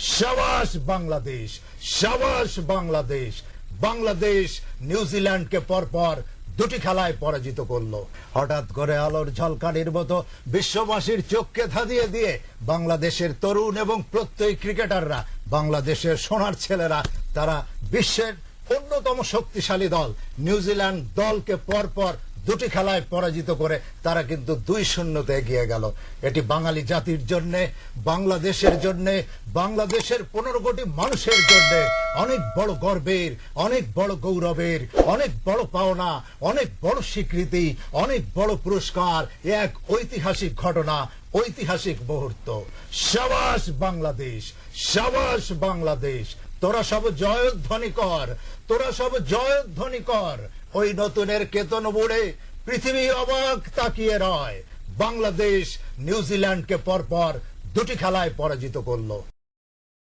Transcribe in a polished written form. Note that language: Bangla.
শাবাশ বাংলাদেশ, শাবাশ বাংলাদেশ। বাংলাদেশ নিউজিল্যান্ডকে পরপর দুটি খেলায় পরাজিত করলো। হঠাৎ করে আলোর ঝলকানির মতো বিশ্ববাসীর চোখকে ধাঁধিয়ে দিয়ে বাংলাদেশের তরুণ এবং প্রত্যয়ী ক্রিকেটাররা, বাংলাদেশের সোনার ছেলেরা, তারা বিশ্বের অন্যতম শক্তিশালী দল নিউজিল্যান্ড দলকে পরপর দুটি খেলায় পরাজিত করে তারা কিন্তু 2-0 এগিয়ে গেল। এটি বাঙালি জাতির জন্য, বাংলাদেশের জন্য, বাংলাদেশের 15 কোটি মানুষের জন্য অনেক বড় গর্বের, অনেক বড় গৌরবের, অনেক বড় পাওনা, অনেক বড় স্বীকৃতি, অনেক বড় পুরস্কার। এক ঐতিহাসিক ঘটনা, ঐতিহাসিক মুহূর্ত। শাবাশ বাংলাদেশ, শাবাশ বাংলাদেশ। তোরা সব জয়ধ্বনি কর, তোরা সব জয়ধ্বনি কর। ওই নতুনের কেতন বুড়ে পৃথিবী অবাক তাকিয়ে রয়। বাংলাদেশ নিউজিল্যান্ডকে পরপর দুটি খেলায় পরাজিত করলো।